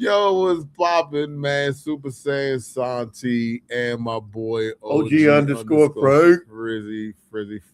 Yo, what's poppin', man? Super Saiyan Santi and my boy OG underscore Frank. Frizzy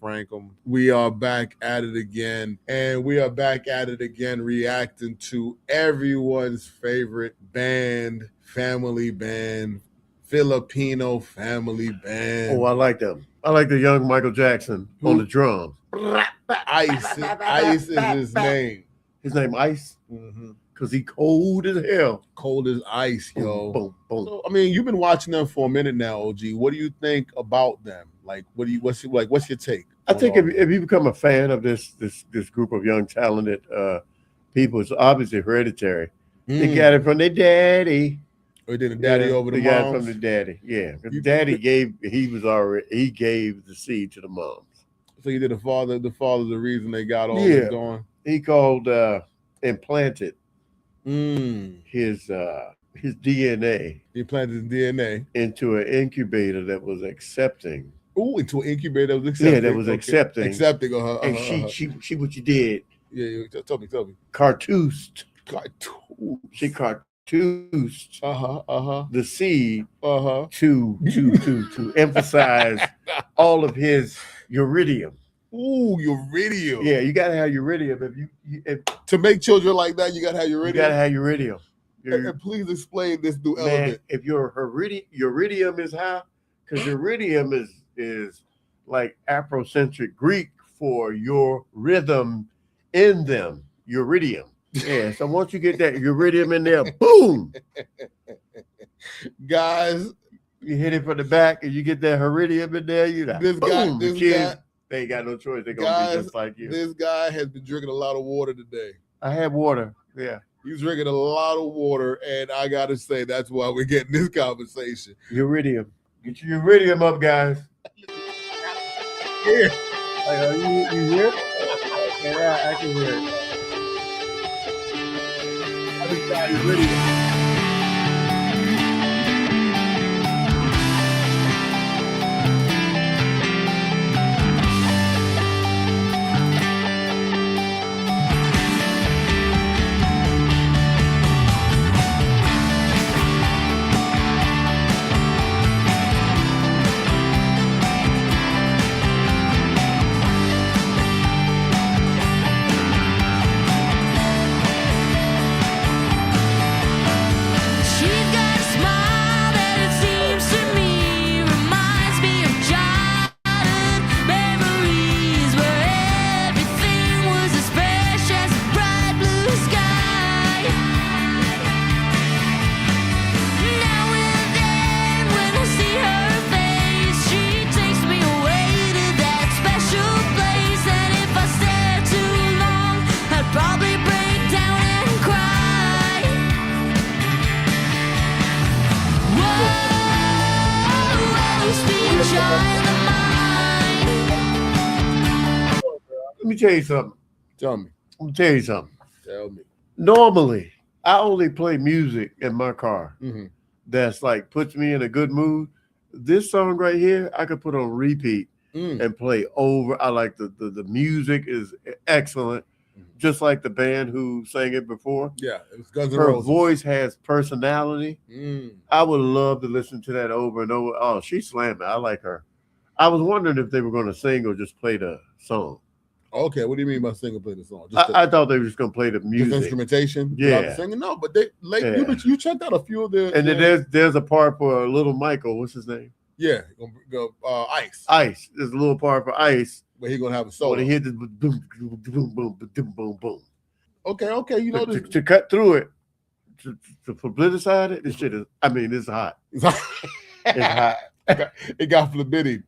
Frankum. We are back at it again, and we are back at it again reacting to everyone's favorite band, family band, Filipino family band. Oh, I like them. I like the young Michael Jackson on the drums. Ice is his name. His name Ice? Mm-hmm. Because he cold as hell. Cold as ice, yo. Boom, boom. So, I mean, you've been watching them for a minute now, OG. What do you think about them? Like, what's your take? I think if you become a fan of this group of young, talented people, it's obviously hereditary. They got it from their daddy. Or did the daddy over the moms? They got it from the daddy, yeah. The daddy gave the seed to the moms. So you did the father the reason they got all this going? He called implanted his DNA. He planted his DNA into an incubator that was accepting. Oh, into an incubator that was accepting. Yeah, that was accepting. Accepting. And she what you did. Yeah, tell me. Cartoosed. She cartoosed. The seed. To emphasize all of his uridium. Ooh, uridium. Yeah, you gotta have uridium. If to make children like that, you gotta have uridium. You gotta have uridium. And please explain this new element. If your uridium is high, because uridium is like Afrocentric Greek for your rhythm in them. Uridium. Yeah. So once you get that uridium in there, boom, guys, you hit it from the back, and you get that iridium in there. You like, boom, the kids. They ain't got no choice. They're going to be just like you. This guy has been drinking a lot of water today. I had water, yeah. He's drinking a lot of water, and I got to say, that's why we're getting this conversation. Uridium. Get your uridium up, guys. Here. You hear? Yeah, I can hear it. I just got uridium. Let me tell you something. Tell me. Let me tell you something. Tell me. Normally, I only play music in my car that's like puts me in a good mood. This song right here, I could put on repeat and play over. I like the music is excellent. Just like the band who sang it before. Yeah, it was Guns N' Her Roses. voice has personality. I would love to listen to that over and over. Oh, she's slamming. I like her. I was wondering if they were going to sing or just play the song. Okay, what do you mean by sing or play the song? I thought they were just going to play the music. Just instrumentation? Yeah. Singing? No, but they you checked out a few of their... And then there's a part for little Michael. What's his name? Yeah, Ice. Ice. There's a little part for Ice. But he's going to have a solo. When he hit the boom, boom, boom, boom, boom, boom, boom. Okay. You know this. To cut through it, to publicize it, this shit is, it's hot. It's hot. It got flippity.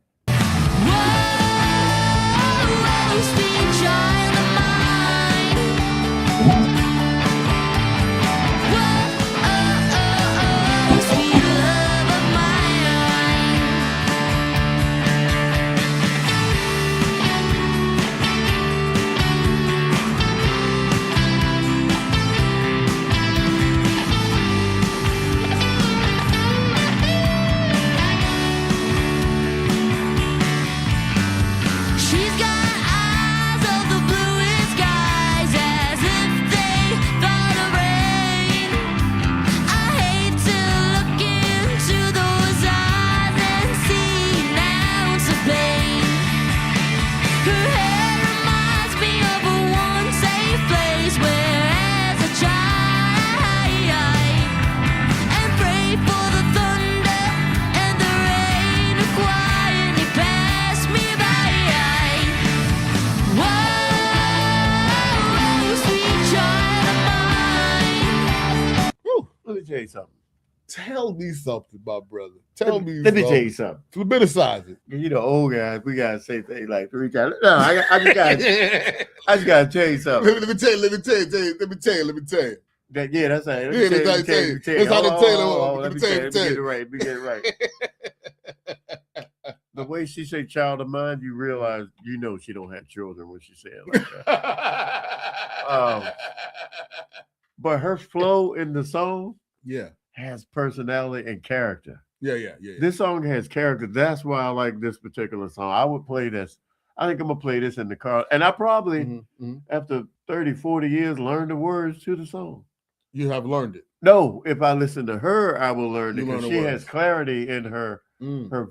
She's got eyes you something. Tell me something, my brother. Tell me Let me something. tell you something. Flaminize it. You know, old guys, we gotta say things like 3 times. No, I just gotta tell you something. Let me tell you. Yeah, that's right. Yeah, that's how you say it. That's how they tell it. Let me get it right. Let me get it right. The way she say "child of mine," you realize, you know, she don't have children when she say it like that. But her flow in the song, has personality and character. Yeah. This song has character. That's why I like this particular song. I would play this. I think I'm gonna play this in the car, and I probably after 30, 40 years learn the words to the song. You have learned it. No, if I listen to her, I will learn it You learn because the she words. has clarity in her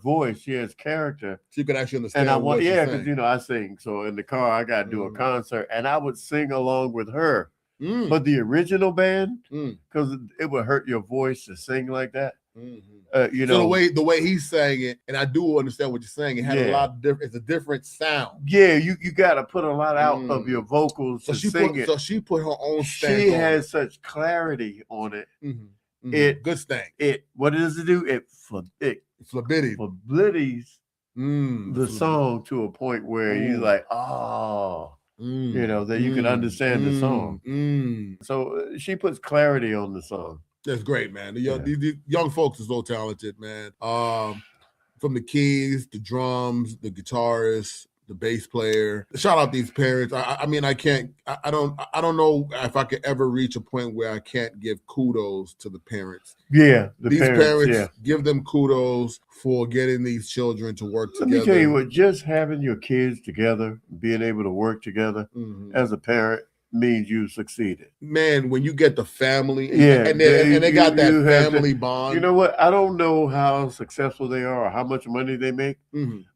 voice. She has character. So you can actually understand. And I want, what she's because saying. you know I sing. So in the car, I gotta do a concert, and I would sing along with her. But the original band, because it would hurt your voice to sing like that. You know, so the way he's saying it, and I do understand what you're saying. It had a lot of different. It's a different sound. Yeah, you got to put a lot out of your vocals to sing it. So she put her own. She has such clarity on it. It good thing. It what does it do? It flabidies the song to a point where you're like, you know, that you can understand the song. So she puts clarity on the song. That's great, man. These young folks are so talented, man. From the keys, the drums, the guitarist, the bass player. Shout out these parents. I mean, I don't know if I could ever reach a point where I can't give kudos to the parents. Yeah, these parents give them kudos for getting these children to work together. Let me tell you what, just having your kids together, being able to work together as a parent means you succeeded. Man, when you get the family, and they got that family bond. You know what? I don't know how successful they are or how much money they make,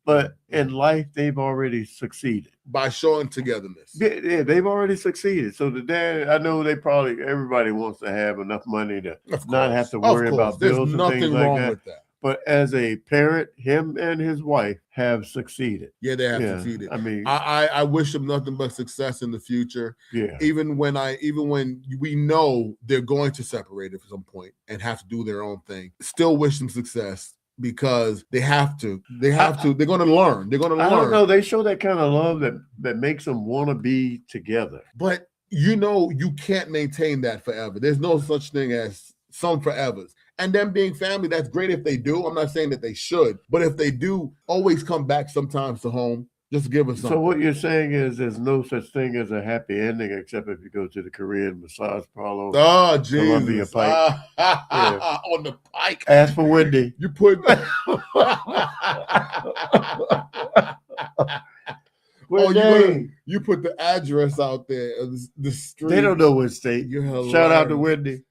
but in life they've already succeeded by showing togetherness. Yeah, they've already succeeded. So the dad, I know everybody wants to have enough money to not have to worry about bills and things like that. With that. But as a parent, him and his wife have succeeded. Yeah, they have succeeded. I mean, I wish them nothing but success in the future. Yeah. Even when we know they're going to separate at some point and have to do their own thing, still wish them success because they have to. They're going to learn. They're going to learn. I don't know. They show that kind of love that makes them want to be together. But you know, you can't maintain that forever. There's no such thing as some forevers. And them being family, that's great if they do. I'm not saying that they should, but if they do, always come back sometimes to home. Just give us something. So what you're saying is there's no such thing as a happy ending except if you go to the Korean massage parlor. Oh, Jesus. Pike. On the Pike. Ask for Wendy. You put... you put the address out there, the street. They don't know what state. Shout out to Wendy.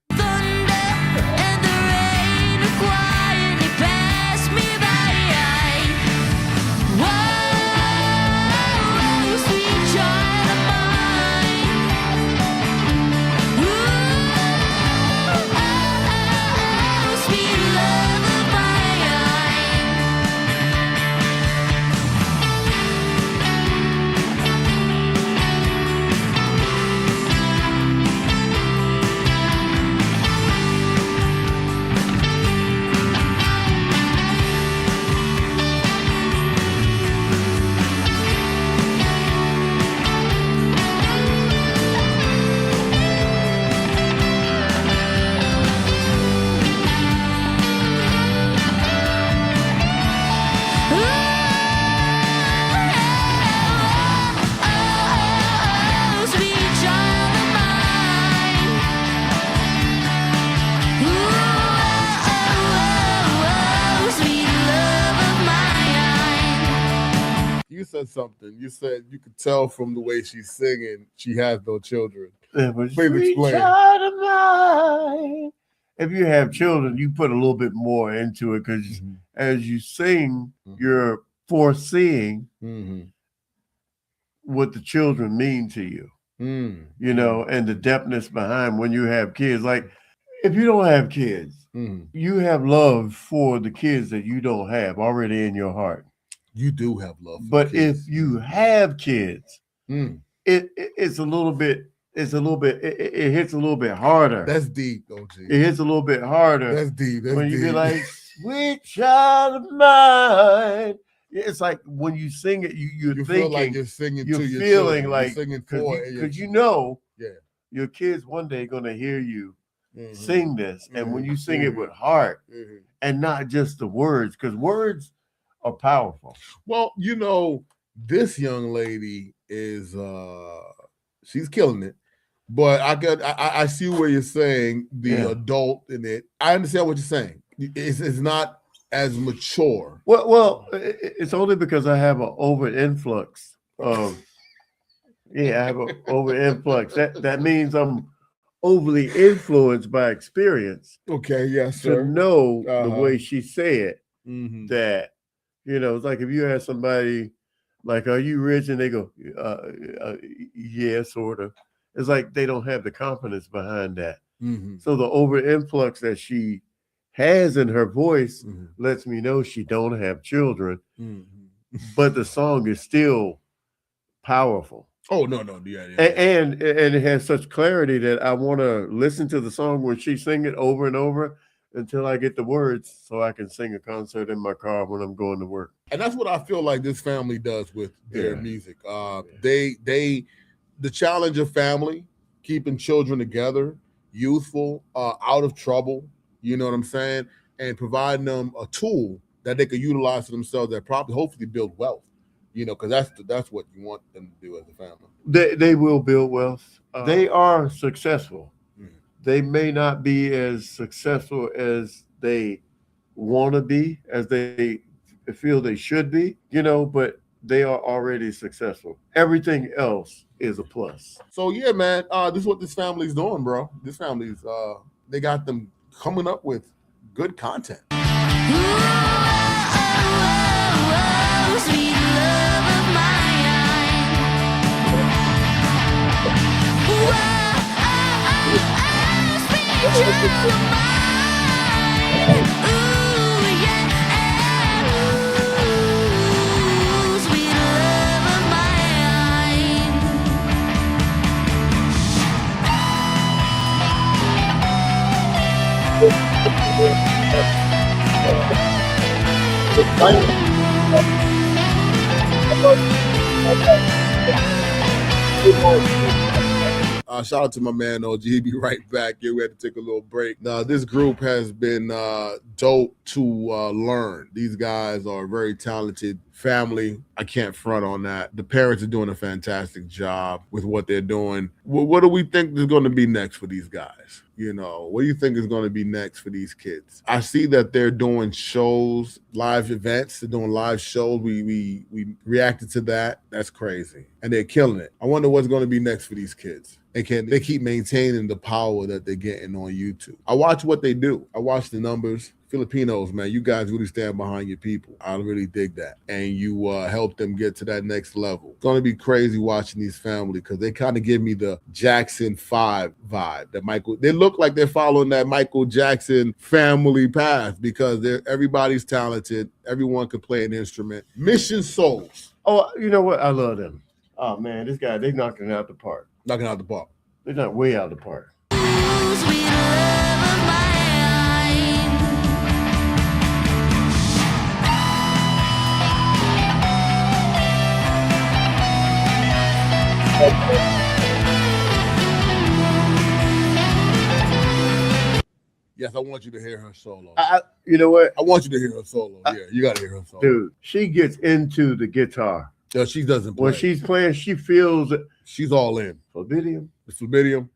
Something you said you could tell from the way she's singing she has no children. Please explain. If you have children, you put a little bit more into it because as you sing, you're foreseeing what the children mean to you. You know, and the depthness behind when you have kids. Like if you don't have kids, you have love for the kids that you don't have already in your heart. You do have love. But if you have kids, it's a little bit it's a little bit. It hits a little bit harder. That's deep, OG. It hits a little bit harder. That's deep. That's when deep. you be like, "Sweet child of mine." It's like when you sing it, you're thinking, feel like you're singing you're to your feeling children. like you're singing for because you know, yeah, your kids one day gonna hear you sing this, and when you sing it with Mm-hmm. heart and not just the words, because words are powerful. Well, you know, this young lady is she's killing it. But I see where you're saying the adult in it. I understand what you're saying. It's not as mature. Well, it's only because I have an over influx of I have an over influx. That means I'm overly influenced by experience. Okay, yes, sir. To know the way she said that, it's like if you ask somebody, like, "Are you rich?" and they go, "Yeah, sort of." It's like they don't have the confidence behind that. So the over influx that she has in her voice lets me know she don't have children, but the song is still powerful. Oh no, yeah. And it has such clarity that I want to listen to the song when she sing it over and over until I get the words, so I can sing a concert in my car when I'm going to work. And that's what I feel like this family does with their music. The challenge of family, keeping children together, youthful, out of trouble, you know what I'm saying? And providing them a tool that they could utilize for themselves that probably hopefully build wealth, because that's what you want them to do as a family. They will build wealth. They are successful. They may not be as successful as they want to be, as they feel they should be, but they are already successful. Everything else is a plus. So yeah, man, this is what this family's doing, bro. This family's they got them coming up with good content. Sweet love of mine. Sweet child of mine. Shout out to my man OG. He'll be right back. Yeah, we had to take a little break. Now, this group has been dope to learn. These guys are very talented family. I can't front on that. The parents are doing a fantastic job with what they're doing. What do we think is going to be next for these guys? What do you think is going to be next for these kids? I see that they're doing shows, live events. They're doing live shows. We reacted to that. That's crazy. And they're killing it. I wonder what's going to be next for these kids. They keep maintaining the power that they're getting on YouTube. I watch what they do. I watch the numbers. Filipinos, man, you guys really stand behind your people. I really dig that. And you help them get to that next level. It's going to be crazy watching these family because they kind of give me the Jackson 5 vibe. They look like they're following that Michael Jackson family path because everybody's talented. Everyone can play an instrument. Mission Souls. Oh, you know what? I love them. Oh, man, this guy, they're knocking it out the park. Knocking out the park. They're not way out the park. Sweet love of mine. Yes, I want you to hear her solo. You know what? I want you to hear her solo. Yeah, you got to hear her solo. Dude, she gets into the guitar. No, she doesn't play. When she's playing, she feels it. She's all in. Flabidium. The Flabidium.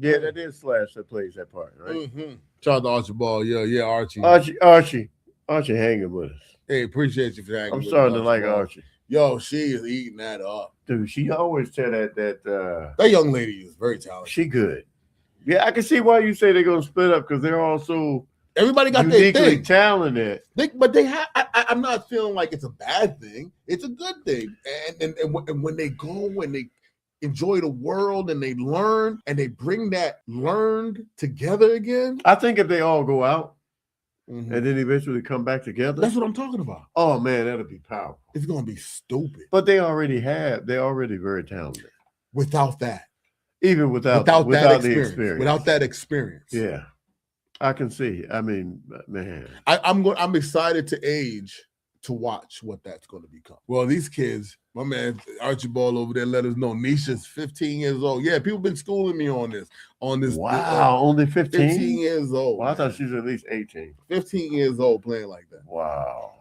Yeah, that is Slash that plays that part, right? Shout out to Archibald. Yeah, Archie. Archie. Archie hanging with us. Hey, appreciate you for that. I'm starting to like Archie. Yo, she is eating that up. Dude, she always tell that That young lady is very talented. she good. Yeah, I can see why you say they're gonna split up because they're all so Everybody got their uniquely thing. talented. But they have. I'm not feeling like it's a bad thing. It's a good thing. And when they go and they enjoy the world and they learn and they bring that learned together again. I think if they all go out Mhm. and then eventually come back together, That's what I'm talking about. oh man, that'll be powerful. It's gonna be stupid But they're already very talented. without that. Even without Without that the experience. experience. Without that experience. Yeah. I can see. I mean, man. I'm excited to age to watch what that's going to become. Well, these kids, my man Archibald over there let us know Nisha's 15 years old. Yeah, people been schooling me on this. Wow, only 15? 15 years old. Well, I thought she was at least 18. 15 years old playing like that. Wow.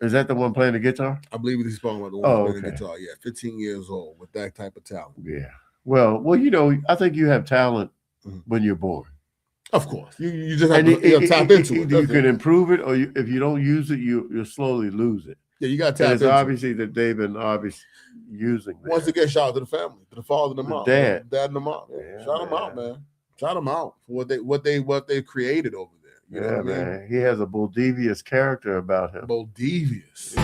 Is that the one playing the guitar? I believe he's talking about the one Oh, playing the okay. guitar. Yeah, 15 years old with that type of talent. Yeah. Well, you know, I think you have talent Mhm. when you're born. Of course. You just have And to tap into it. You That's can it. improve it, or if you don't use it, you'll slowly lose it. Yeah, you got to And tap it's into it. obviously that they've been using that. Once again, shout out to the family, to the father and the The mom. dad. And the mom. Yeah. Yeah, Shout them out, man. Shout them out for what they created over there. You know Yeah, what I mean? man. He has a Boldivious character about him. Both devious.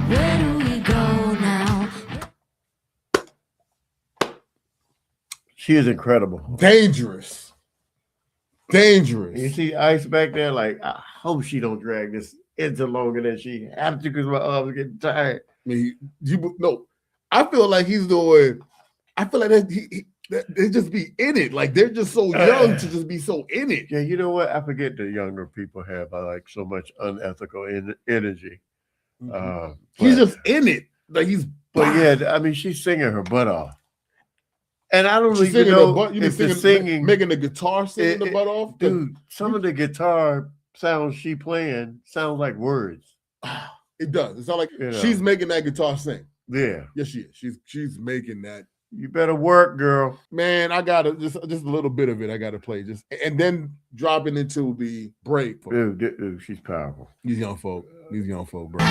Where do we go now? She is incredible. Dangerous. Dangerous. You see Ice back there, like, I hope she don't drag this into longer than she have to because my arms are getting tired. I mean, no, I feel like he's doing. I feel like that they just be in it. Like they're just so young to just be so in it. Yeah, you know what? I forget the younger people have like so much unethical energy. He's But- just in it. Like he's. But yeah, I mean, she's singing her butt off. And I don't She's even singing know the butt. You if been the singing, singing, making the guitar singing the it- butt off, dude, some of the guitar sounds she playing sounds like words. It does. It's not like You know. she's making that guitar sing. Yeah, Yes, she is. She's making that. you better work, girl. Man, I gotta just a little bit of it. I gotta play just and then dropping into the break for Dude, she's powerful. these young folk. These young folk, bro.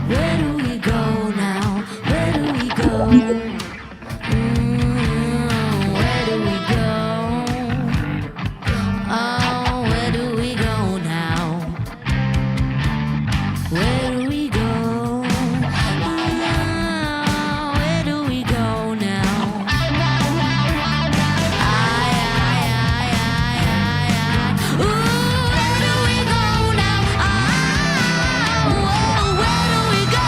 Where do we go now? Where do we go? Where do we go? Oh, where do we go now? Where do we go? Oh, where do we go now? Ooh, where do we go now? Oh, where do we go?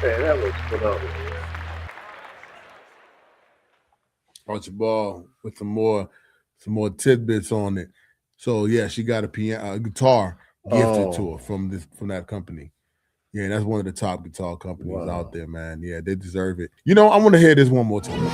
Man, that was phenomenal. Archibald with some more tidbits on it. So yeah, she got a guitar gifted to her from that company. Yeah, that's one of the top guitar companies out there, man. Yeah, they deserve it. You know, I want to hear this one more time.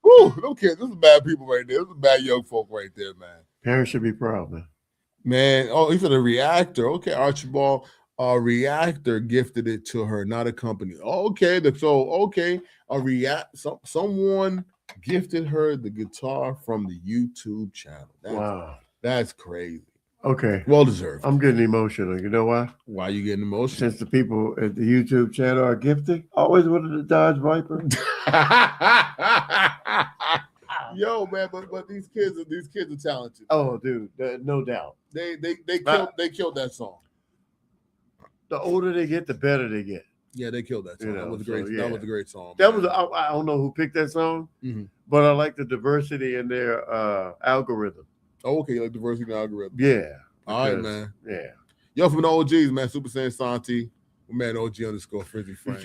Woo, don't care. This is bad people right there. This is bad young folk right there, man. Parents should be proud, man. Man, oh, he said a reactor. Okay, Archibald, a reactor gifted it to her, not a company. Okay, someone gifted her the guitar from the YouTube channel. That's crazy. Okay. Well deserved. I'm getting emotional. You know why? Why you getting emotional? Since the people at the YouTube channel are gifted, I always wanted a Dodge Viper. Yo, man, but these kids are talented. Oh, dude, no doubt. They killed that song. The older they get, the better they get. Yeah, they killed that song. You know, that was a great. That was a great song. That was. I don't know who picked that song, but I like the diversity in their algorithm. Oh, okay, like diversity in the algorithm. Yeah. All right, man. Yeah. Yo, from the OGs, man. Super Saiyan Santi, my man OG _ Frizzy Frank.